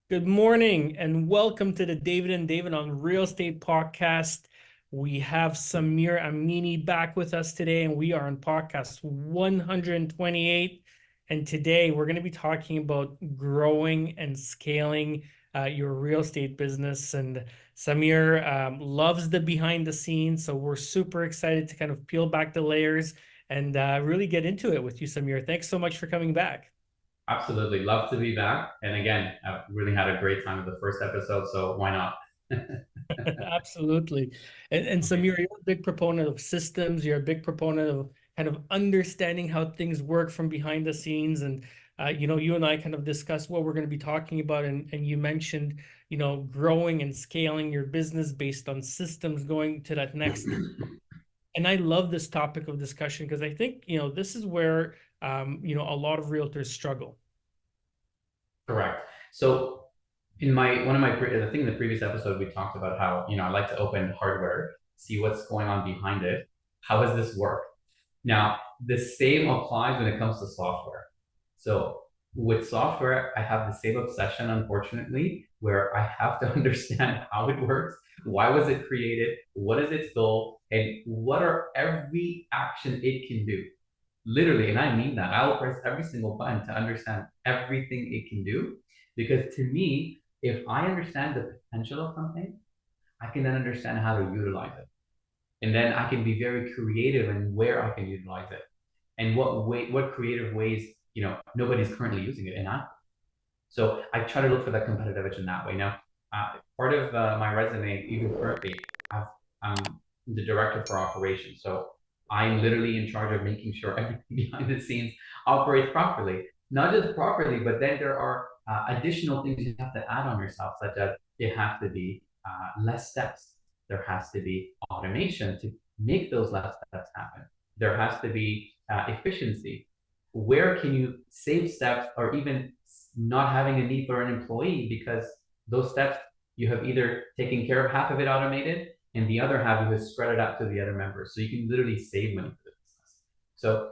Good morning and welcome to the David and David on Real Estate Podcast. We have Samir Amini back with us today, and we are on podcast 128. And today we're going to be talking about growing and scaling your real estate business. And Samir loves the behind the scenes, so we're super excited to kind of peel back the layers and really get into it with you, Samir. Thanks so much for coming back. Absolutely. Love to be back. And again, I've really had a great time with the first episode, so why not? Absolutely. And Okay. Samir, you're a big proponent of systems. You're a big proponent of kind of understanding how things work from behind the scenes. And, you and I kind of discussed what we're going to be talking about. And you mentioned, growing and scaling your business based on systems going to that next. And I love this topic of discussion because I think, this is where, a lot of realtors struggle. Correct. So in my one of my I think in the previous episode we talked about how, I like to open hardware, see what's going on behind it. How does this work? Now, the same applies when it comes to software. So with software, I have the same obsession, unfortunately, where I have to understand how it works, why was it created, what is its goal, and what are every action it can do. Literally, and I mean that. I will press every single button to understand everything it can do. Because to me, if I understand the potential of something, I can then understand how to utilize it. And then I can be very creative in where I can utilize it and what creative ways, nobody's currently using it. And so I try to look for that competitive edge in that way. Now, part of my resume, even currently, I'm the director for operations. So I'm literally in charge of making sure everything behind the scenes operates properly. Not just properly, but then there are additional things you have to add on yourself, such as it has to be less steps. There has to be automation to make those less steps happen. There has to be efficiency. Where can you save steps or even not having a need for an employee because those steps you have either taken care of half of it automated and the other half you have spread it out to the other members. So you can literally save money for the business. So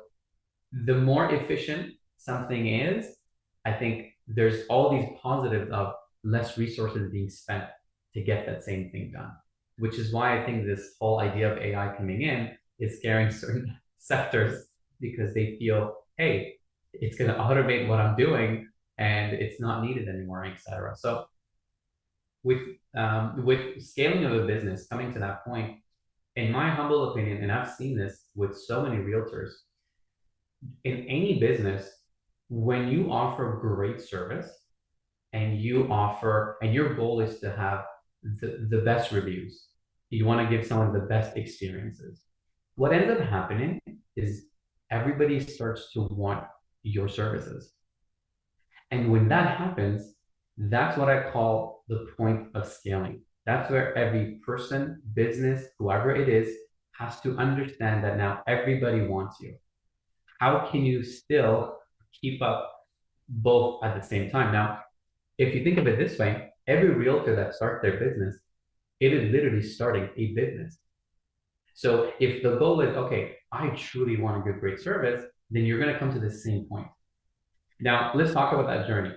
the more efficient something is, I think there's all these positives of less resources being spent to get that same thing done, which is why I think this whole idea of AI coming in is scaring certain sectors because they feel, hey, it's going to automate what I'm doing and it's not needed anymore, etc. So with with scaling of a business, coming to that point, in my humble opinion, and I've seen this with so many realtors, in any business, when you offer great service and your goal is to have the best reviews, you want to give someone the best experiences. What ends up happening is everybody starts to want your services. And when that happens, that's what I call the point of scaling. That's where every person, business, whoever it is, has to understand that now everybody wants you. How can you still keep up both at the same time? Now, if you think of it this way, every realtor that starts their business, it is literally starting a business. So if the goal is, okay, I truly want to give great service, then you're going to come to the same point. Now, let's talk about that journey.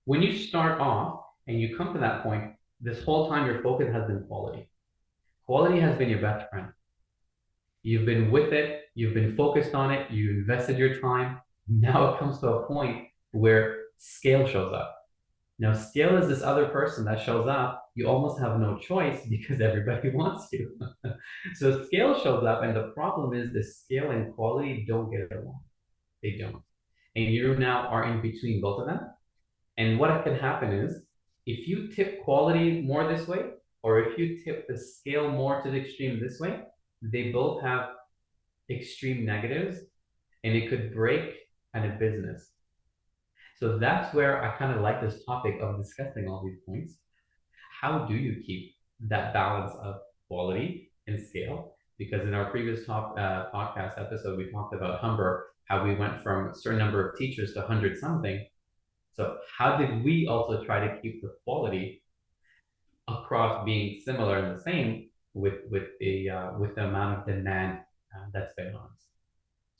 When you start off and you come to that point, this whole time your focus has been quality. Quality has been your best friend. You've been with it, you've been focused on it, you invested your time. Now it comes to a point where scale shows up. Now, scale is this other person that shows up. You almost have no choice because everybody wants you. So scale shows up, and the problem is the scale and quality don't get along. They don't. And you now are in between both of them. And what can happen is if you tip quality more this way, or if you tip the scale more to the extreme this way, they both have extreme negatives and it could break a business. So that's where I kind of like this topic of discussing all these points. How do you keep that balance of quality and scale? Because in our previous podcast episode, we talked about Humber, how we went from a certain number of teachers to 100 something. So how did we also try to keep the quality across being similar and the same with the amount of demand that's been on us?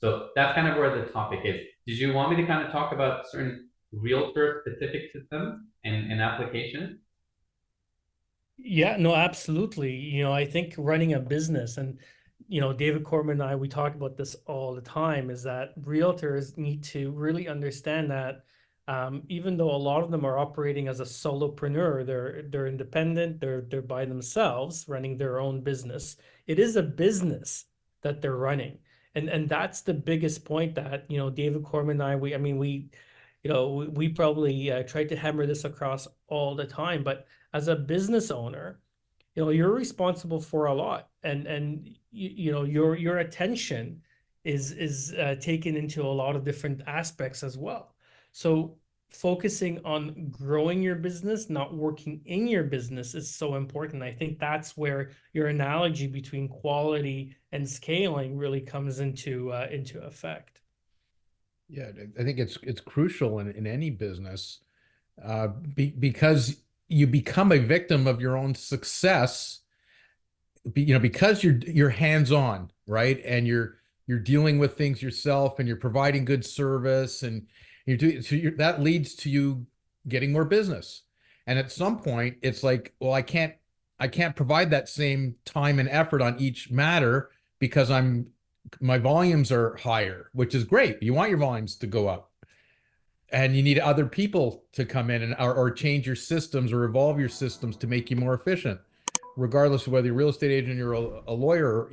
So that's kind of where the topic is. Did you want me to kind of talk about certain realtor specific system and application? Yeah, no, absolutely. I think running a business and, David Corman and I, we talk about this all the time, is that realtors need to really understand that even though a lot of them are operating as a solopreneur, they're independent, they're by themselves running their own business. It is a business that they're running. And that's the biggest point that, David Corman and I, I mean, we probably tried to hammer this across all the time, but as a business owner, you're responsible for a lot, and your attention is taken into a lot of different aspects as well. So focusing on growing your business, not working in your business, is so important. I think that's where your analogy between quality and scaling really comes into effect. Yeah, I think it's crucial in any business, because you become a victim of your own success, because you're hands-on, right? And you're dealing with things yourself, and you're providing good service, and you're doing so that leads to you getting more business. And at some point, it's like, well, I can't provide that same time and effort on each matter because my volumes are higher, which is great. You want your volumes to go up, and you need other people to come in and or change your systems or evolve your systems to make you more efficient, regardless of whether you're a real estate agent or a lawyer.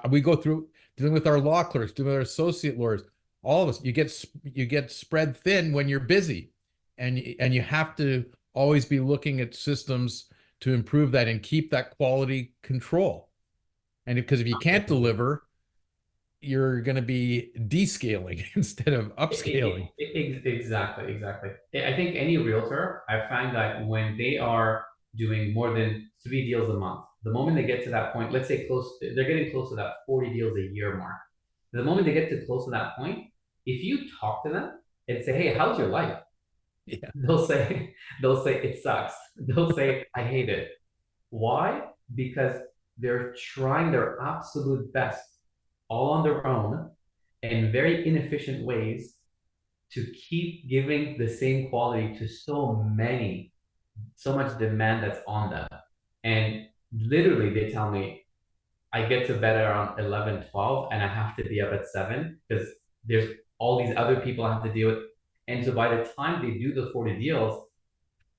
We go through dealing with our law clerks, dealing with our associate lawyers, all of us. You get spread thin when you're busy, and you have to always be looking at systems to improve that and keep that quality control. And because if you can't deliver, you're going to be descaling instead of upscaling. Exactly, exactly. I think any realtor, I find that when they are doing more than 3 deals a month, the moment they get to that point, let's say they're getting close to that 40 deals a year mark. The moment they get to close to that point, if you talk to them and say, "Hey, how's your life?" Yeah. They'll say it sucks. They'll say, "I hate it." Why? Because they're trying their absolute best all on their own in very inefficient ways to keep giving the same quality to so much demand that's on them. And literally, they tell me, I get to bed around 11, 12, and I have to be up at 7 because there's all these other people I have to deal with. And so by the time they do the 40 deals,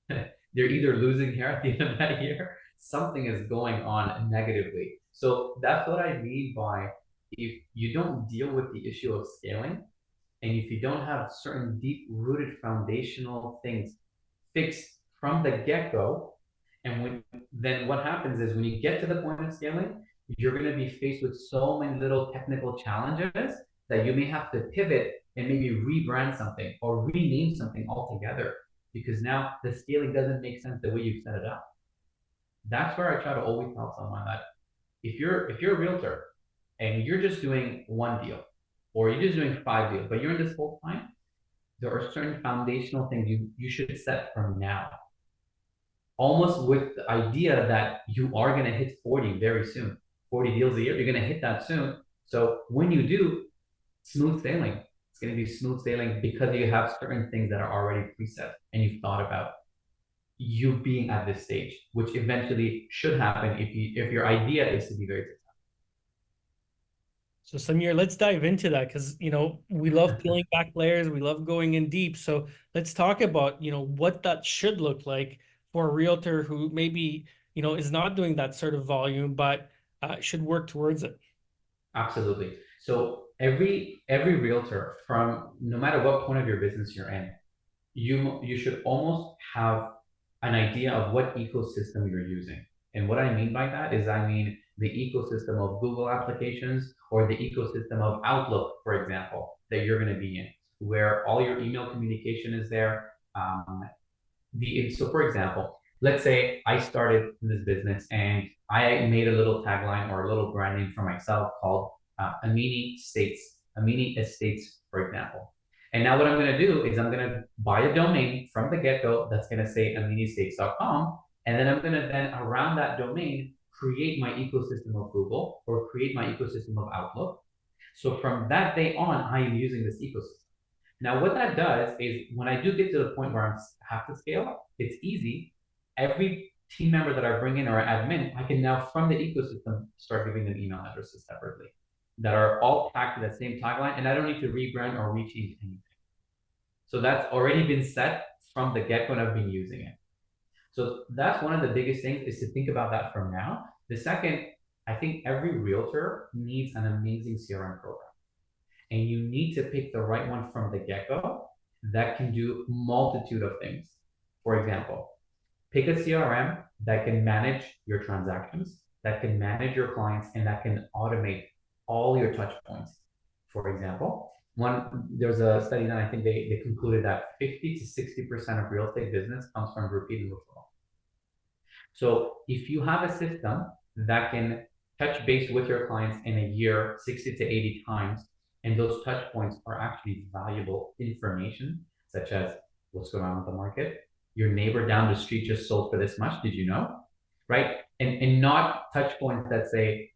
they're either losing hair at the end of that year, something is going on negatively. So that's what I mean by, if you don't deal with the issue of scaling, and if you don't have certain deep rooted foundational things fixed from the get go, then what happens is when you get to the point of scaling, you're going to be faced with so many little technical challenges that you may have to pivot and maybe rebrand something or rename something altogether, because now the scaling doesn't make sense the way you've set it up. That's where I try to always tell someone that if you're a realtor and you're just doing one deal, or you're just doing 5 deals, but you're in this full time, there are certain foundational things you should set from now, almost with the idea that you are going to hit 40 very soon. 40 deals a year, you're going to hit that soon. So when you do, smooth sailing. It's going to be smooth sailing because you have certain things that are already preset and you've thought about you being at this stage, which eventually should happen if your idea is to be very successful. So Samir, let's dive into that because we love peeling back layers, we love going in deep. So let's talk about what that should look like for a realtor who maybe is not doing that sort of volume, but should work towards it. Absolutely. So every realtor, from no matter what point of your business you're in, you should almost have an idea of what ecosystem you're using. And what I mean by that is, I mean the ecosystem of Google applications or the ecosystem of Outlook, for example, that you're going to be in, where all your email communication is there. So for example, let's say I started this business and I made a little tagline or a little brand name for myself called Amini Estates, for example. And now what I'm going to do is I'm going to buy a domain from the get-go that's going to say aminiestates.com. And then I'm going to then around that domain create my ecosystem of Google or create my ecosystem of Outlook. So from that day on, I am using this ecosystem. Now, what that does is when I do get to the point where I have to scale, it's easy. Every team member that I bring in or admin, I can now from the ecosystem start giving them email addresses separately that are all tagged to that same tagline, and I don't need to rebrand or rechange anything. So that's already been set from the get-go, and I've been using it. So that's one of the biggest things, is to think about that from now. The second, I think every realtor needs an amazing CRM program. And you need to pick the right one from the get-go that can do multitude of things. For example, pick a CRM that can manage your transactions, that can manage your clients, and that can automate all your touch points. For example, there's a study that I think they concluded that 50 to 60% of real estate business comes from repeat and referral. So if you have a system that can touch base with your clients in a year 60 to 80 times, and those touch points are actually valuable information, such as what's going on with the market, your neighbor down the street just sold for this much, did you know? Right? And not touch points that say,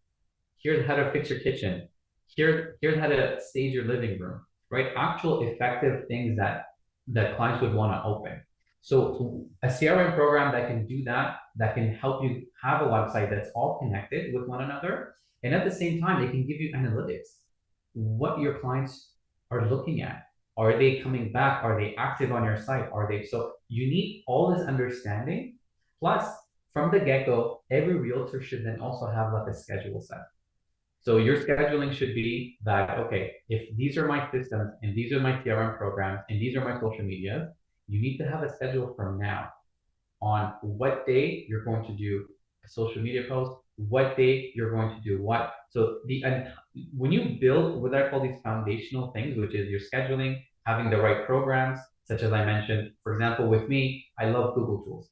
here's how to fix your kitchen, here's how to stage your living room, right? Actual effective things that clients would want to open. So a CRM program that can do that, that can help you have a website that's all connected with one another, and at the same time, it can give you analytics. What your clients are looking at. Are they coming back? Are they active on your site? Are they? So you need all this understanding. Plus, from the get-go, every realtor should then also have like a schedule set. So your scheduling should be that, okay, if these are my systems and these are my CRM programs and these are my social media, you need to have a schedule from now on what day you're going to do a social media post, what day you're going to do what. So when you build what I call these foundational things, which is your scheduling, having the right programs, such as I mentioned, for example, with me, I love Google tools.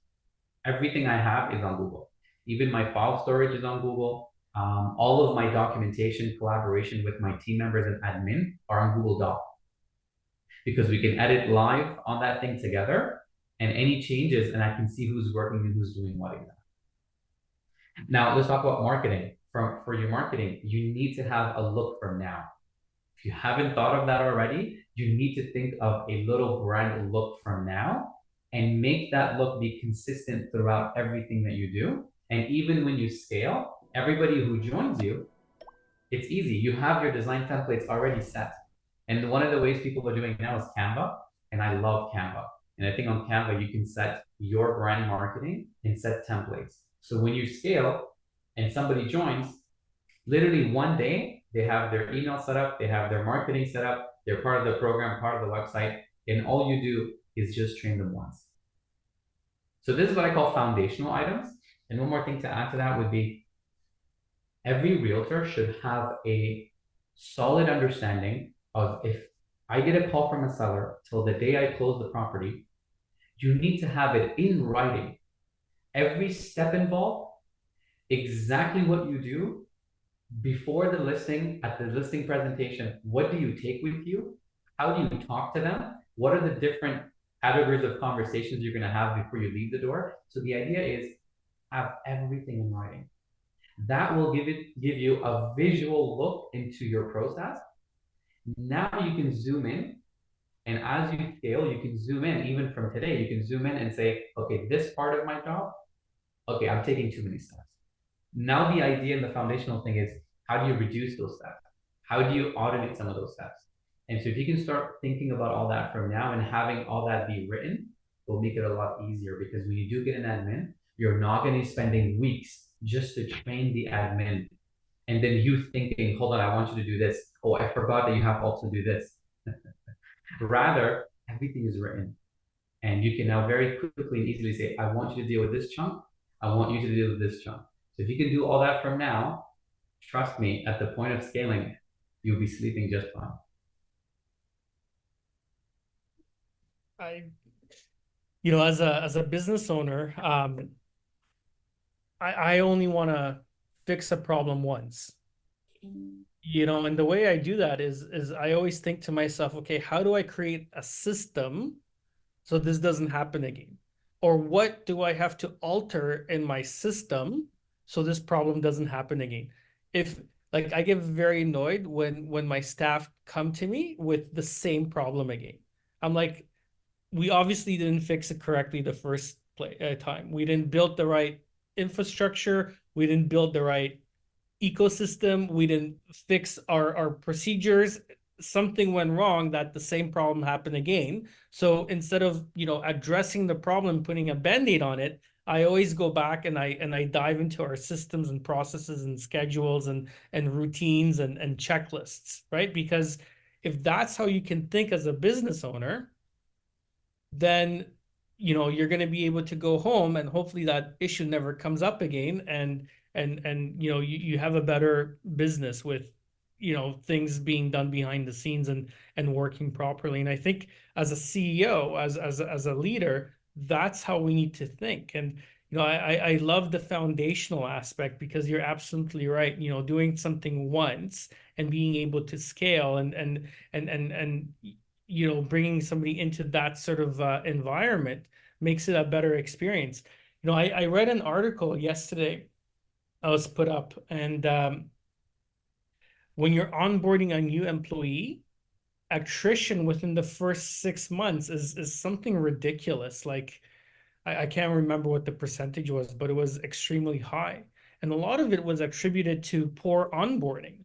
Everything I have is on Google. Even my file storage is on Google. All of my documentation, collaboration with my team members and admin are on Google Doc, because we can edit live on that thing together, and any changes, and I can see who's working and who's doing what exactly. Now, let's talk about marketing. For your marketing, you need to have a look from now. If you haven't thought of that already, you need to think of a little brand look from now and make that look be consistent throughout everything that you do. And even when you scale, everybody who joins you, it's easy. You have your design templates already set. And one of the ways people are doing now is Canva, and I love Canva. And I think on Canva, you can set your brand marketing and set templates. So when you scale and somebody joins, literally one day, they have their email set up, they have their marketing set up, they're part of the program, part of the website, and all you do is just train them once. So this is what I call foundational items. And one more thing to add to that would be, every realtor should have a solid understanding of, if I get a call from a seller till the day I close the property, you need to have it in writing. Every step involved, exactly what you do before the listing, at the listing presentation. What do you take with you? How do you talk to them? What are the different categories of conversations you're going to have before you leave the door? So the idea is, have everything in writing. That will give you a visual look into your process. Now you can zoom in, and as you scale, you can zoom in. Even from today, you can zoom in and say, okay, this part of my job, okay, I'm taking too many steps. Now the idea and the foundational thing is, how do you reduce those steps? How do you automate some of those steps? And so if you can start thinking about all that from now and having all that be written, it will make it a lot easier, because when you do get an admin, you're not going to be spending weeks just to train the admin. And then you thinking, hold on, I want you to do this. Oh, I forgot that you have to also do this. Rather, everything is written. And you can now very quickly and easily say, I want you to deal with this chunk. I want you to deal with this chunk. So if you can do all that from now, trust me, at the point of scaling, you'll be sleeping just fine. As a business owner, I only want to fix a problem once. And the way I do that is I always think to myself, okay, how do I create a system so this doesn't happen again? Or what do I have to alter in my system so this problem doesn't happen again? I get very annoyed when my staff come to me with the same problem again. I'm like, we obviously didn't fix it correctly the first time. We didn't build the right infrastructure. We didn't build the right ecosystem. We didn't fix our procedures. Something went wrong that the same problem happened again. So instead of, addressing the problem, putting a band-aid on it, I always go back and I dive into our systems and processes and schedules and routines and checklists, right? Because if that's how you can think as a business owner, then you're going to be able to go home and hopefully that issue never comes up again, and you have a better business with things being done behind the scenes and working properly. And I think as a CEO, as a leader, that's how we need to think. And I love the foundational aspect, because you're absolutely right. Doing something once and being able to scale and bringing somebody into that sort of environment makes it a better experience. I read an article yesterday I was put up, and when you're onboarding a new employee, attrition within the first 6 months is something ridiculous. Like, I can't remember what the percentage was, but it was extremely high. And a lot of it was attributed to poor onboarding.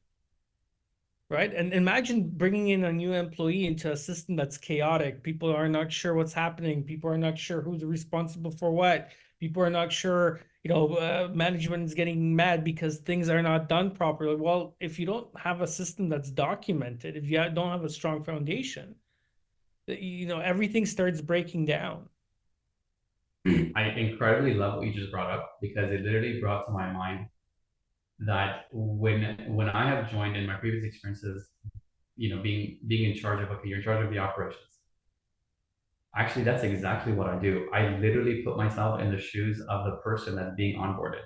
Right. And imagine bringing in a new employee into a system that's chaotic. People are not sure what's happening. People are not sure who's responsible for what. People are not sure, management is getting mad because things are not done properly. Well, if you don't have a system that's documented, if you don't have a strong foundation, everything starts breaking down. I incredibly love what you just brought up, because it literally brought to my mind that when I have joined in my previous experiences, being in charge of, okay, you're in charge of the operations. Actually, that's exactly what I do. I literally put myself in the shoes of the person that's being onboarded.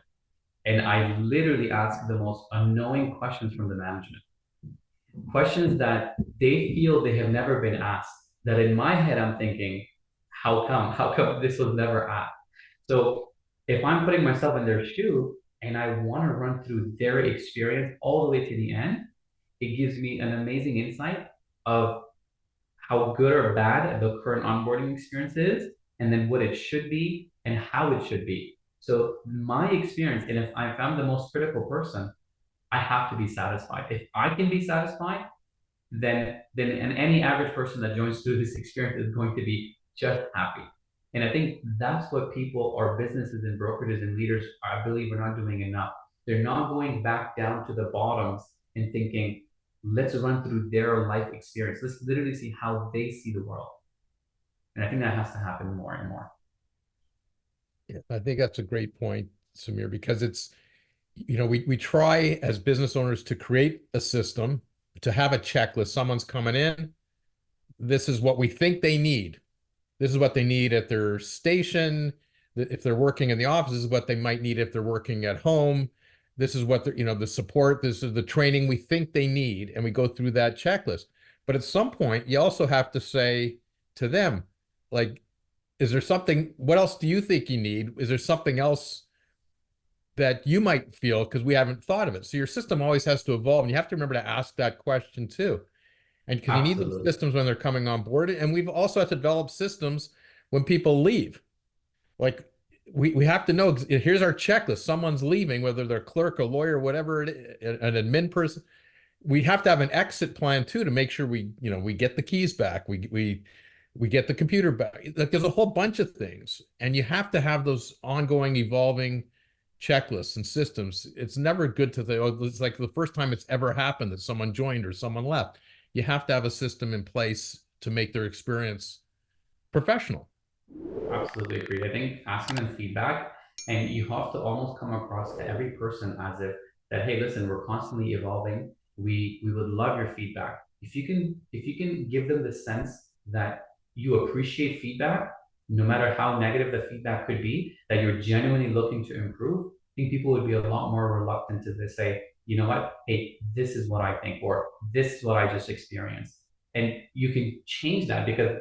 And I literally ask the most annoying questions from the management. Questions that they feel they have never been asked. That in my head I'm thinking, how come? How come this was never asked? So if I'm putting myself in their shoe and I want to run through their experience all the way to the end, it gives me an amazing insight of how good or bad the current onboarding experience is, and then what it should be and how it should be. So my experience, and if I'm the most critical person, I have to be satisfied. If I can be satisfied, then and any average person that joins through this experience is going to be just happy. And I think that's what people or businesses and brokerages and leaders, I believe, are not doing enough. They're not going back down to the bottoms and thinking, let's run through their life experience. Let's literally see how they see the world. And I think that has to happen more and more. Yeah, I think that's a great point, Samir, because it's, we try as business owners to create a system, to have a checklist. Someone's coming in. This is what we think they need. This is what they need at their station. If they're working in the office, this is what they might need if they're working at home. This is what the support, this is the training we think they need. And we go through that checklist. But at some point, you also have to say to them, like, is there something, what else do you think you need? Is there something else that you might feel, because we haven't thought of it? So your system always has to evolve, and you have to remember to ask that question too. And because you need those systems when they're coming on board. And we've also had to develop systems when people leave. Like, we have to know, here's our checklist. Someone's leaving, whether they're a clerk, a lawyer, whatever it is, an admin person. We have to have an exit plan too, to make sure we get the keys back. We get the computer back. Like, there's a whole bunch of things, and you have to have those ongoing, evolving checklists and systems. It's never good to think, oh, it's like the first time it's ever happened that someone joined or someone left. You have to have a system in place to make their experience professional. Absolutely agreed. I think asking them feedback, and you have to almost come across to every person as if that, hey, listen, we're constantly evolving. We would love your feedback. If you can give them the sense that you appreciate feedback, no matter how negative the feedback could be, that you're genuinely looking to improve, I think people would be a lot more reluctant to say, you know what, hey, this is what I think, or this is what I just experienced. And you can change that, because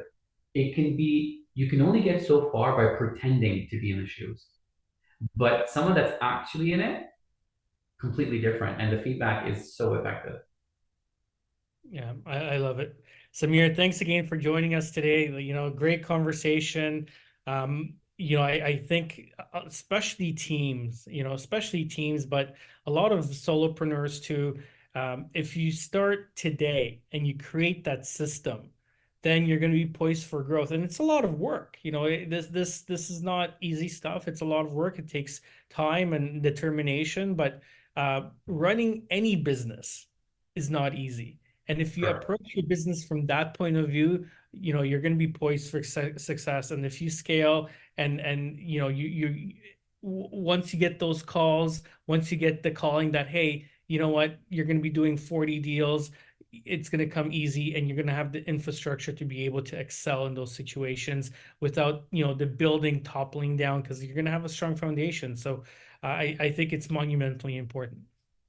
it can be, you can only get so far by pretending to be in the shoes. But someone that's actually in it, completely different. And the feedback is so effective. Yeah, I love it. Samir, thanks again for joining us today. Great conversation. I think especially teams, but a lot of solopreneurs too. If you start today and you create that system, then you're going to be poised for growth. And it's a lot of work. This is not easy stuff. It's a lot of work. It takes time and determination, but running any business is not easy. And if you Correct. approach your business from that point of view, you're going to be poised for success. And if you scale and once you get those calls, once you get the calling that, hey, you know what, you're going to be doing 40 deals, it's going to come easy, and you're going to have the infrastructure to be able to excel in those situations without, the building toppling down, because you're going to have a strong foundation. So I think it's monumentally important.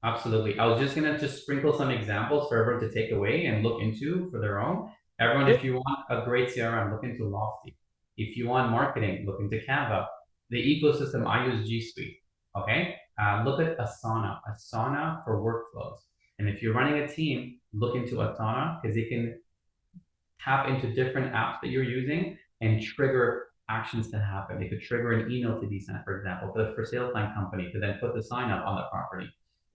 Absolutely. I was just gonna just sprinkle some examples for everyone to take away and look into for their own. Everyone, Yeah. if you want a great CRM, look into Lofty. If you want marketing, look into Canva. The ecosystem, I use G Suite. Okay. Look at Asana for workflows. And if you're running a team, look into Asana because it can tap into different apps that you're using and trigger actions to happen. They could trigger an email to be sent, for example, for sale plan company to then put the sign up on the property.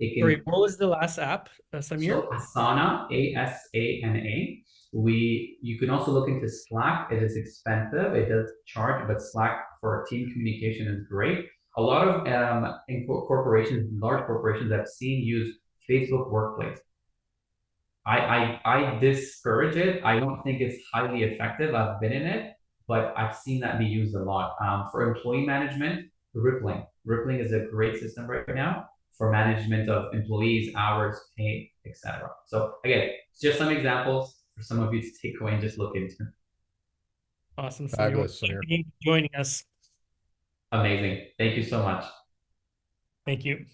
It Sorry, can. what was the last app, Samir? So Asana, Asana, you can also look into Slack. It is expensive. It does charge, but Slack for team communication is great. A lot of corporations, large corporations I've seen use Facebook Workplace. I discourage it. I don't think it's highly effective. I've been in it, but I've seen that be used a lot. For employee management, Rippling. Rippling is a great system right now for management of employees, hours, pay, etc. So again, it's just some examples for some of you to take away and just look into. Awesome, Samir. Fabulous, Thank Samir. you for joining us. Amazing. Thank you so much. Thank you.